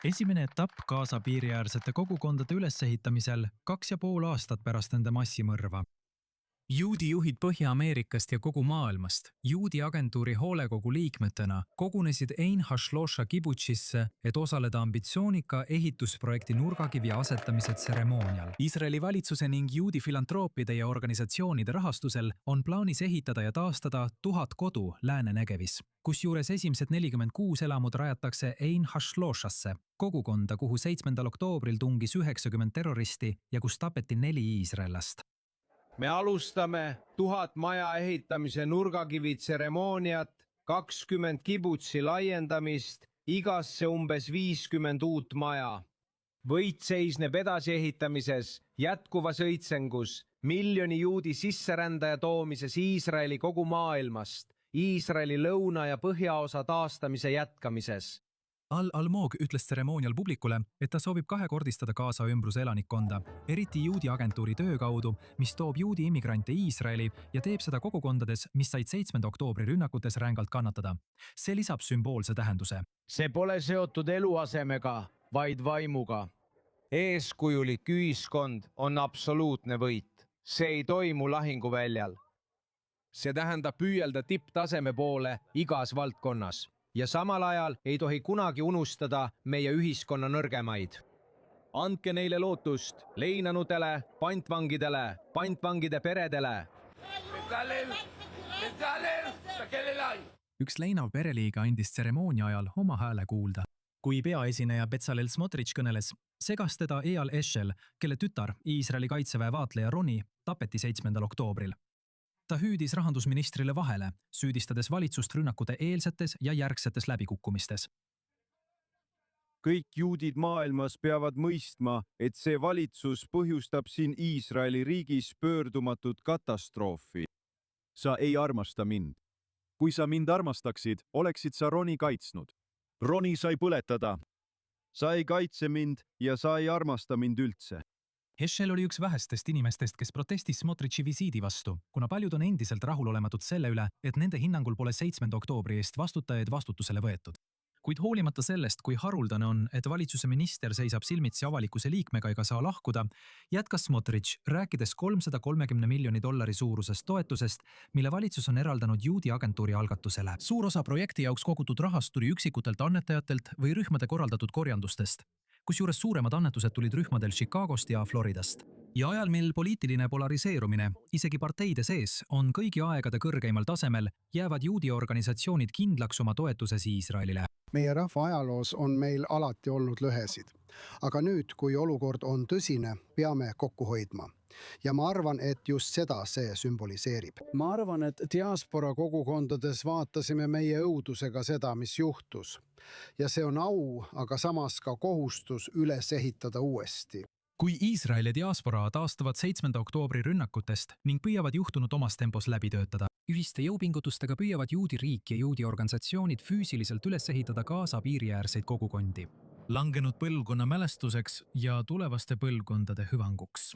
Esimene etapp Gaza piiriäärsete kogukondade ülesehitamisel 2,5 aastat pärast nende massimõrva. Juudi juhid Põhja-Ameerikast ja kogu maailmast Juudi agentuuri hoolekogu liikmetena kogunesid Ein Hashlosha kibutsisse, et osaleda ambitsioonika ehitusprojekti nurgakivi asetamise tseremoonial. Iisraeli valitsuse ning juudi filantroopide ja organisatsioonide rahastusel on plaanis ehitada ja taastada 1000 kodu Lääne-Negevis, kusjuures esimesed 46 elamud rajatakse Ein Hashloshasse, kogukonda, kuhu 7. oktoobril tungis 90 terroristi ja kus tapeti 4 iisraellast. Me alustame 1000 maja ehitamise nurgakivi tseremooniat, 20 kibutsi laiendamist, igasse umbes 50 uut maja. Võit seisneb edasiehitamises, jätkuvas õitsengus, miljoni juudi sisserändaja toomises Iisraeli kogu maailmast, Iisraeli lõuna- ja põhjaosa taastamise jätkamises. Al-Almog ütles tseremoonial publikule, et ta soovib kahekordistada Gaza ümbruse elanikkonda, eriti juudi agentuuri töö kaudu, mis toob juudi immigrante Iisraeli ja teeb seda kogukondades, mis said 7. oktoobri rünnakutes rängalt kannatada. See lisab sümboolse tähenduse. See pole seotud eluasemega, vaid vaimuga. Eeskujulik ühiskond on absoluutne võit. See ei toimu lahinguväljal. See tähendab püüelda tipptaseme poole igas valdkonnas. Ja samal ajal ei tohi kunagi unustada meie ühiskonna nõrgemaid. Andke neile lootust leinanutele, pantvangidele, pantvangide peredele. Üks leinav pereliiga andis tseremoonia ajal oma hääle kuulda. Kui peaesineja Bezalel Smotrich kõneles, segas teda Eyal Eshel, kelle tütar, Iisraeli kaitseväe vaatleja Roni, tapeti 7. oktoobril. Ta hüüdis rahandusministrile vahele, süüdistades valitsust rünnakute eelsetes ja järgsetes läbikukkumistes. Kõik juudid maailmas peavad mõistma, et see valitsus põhjustab siin Iisraeli riigis pöördumatut katastroofi. Sa ei armasta mind. Kui sa mind armastaksid, oleksid sa Roni kaitsnud. Roni sai põletada. Sa ei kaitse mind ja sa ei armasta mind üldse. Eshel oli üks vähestest inimestest, kes protestis Smotrichi visiidi vastu, kuna paljud on endiselt rahulolematud selle üle, et nende hinnangul pole 7. oktoobri eest vastutajaid vastutusele võetud. Kuid hoolimata sellest, kui haruldane on, et valitsuse minister seisab silmitsi avalikkuse liikmega ega saa lahkuda, jätkas Smotrich, rääkides $330 miljoni suurusest toetusest, mille valitsus on eraldanud juudi agentuuri algatusele. Suur osa projekti jaoks kogutud rahast tuli üksikutelt annetajatelt või rühmade korraldatud korjandustest, kusjuures suuremad annetused tulid rühmadel Chicagost ja Floridast. Ja ajal, mil poliitiline polariseerumine, isegi parteide sees, on kõigi aegade kõrgeimal tasemel, jäävad juudi organisatsioonid kindlaks oma toetuses Iisraelile. Meie rahva ajaloos on meil alati olnud lõhesid. Aga nüüd, kui olukord on tõsine, peame kokku hoidma. Ja ma arvan, et just seda see sümboliseerib. Ma arvan, et diaspora kogukondades vaatasime meie õudusega seda, mis juhtus. Ja see on au, aga samas ka kohustus üles ehitada uuesti. Kui Iisrael ja diaspora taastuvad 7. oktoobri rünnakutest ning püüavad juhtunud omas tempos läbi töötada, ühiste jõupingutustega püüavad juudi riik ja juudi organisatsioonid füüsiliselt üles ehitada Gaza piiriäärseid kogukondi, langenud põlvkonna mälestuseks ja tulevaste põlvkondade hüvanguks.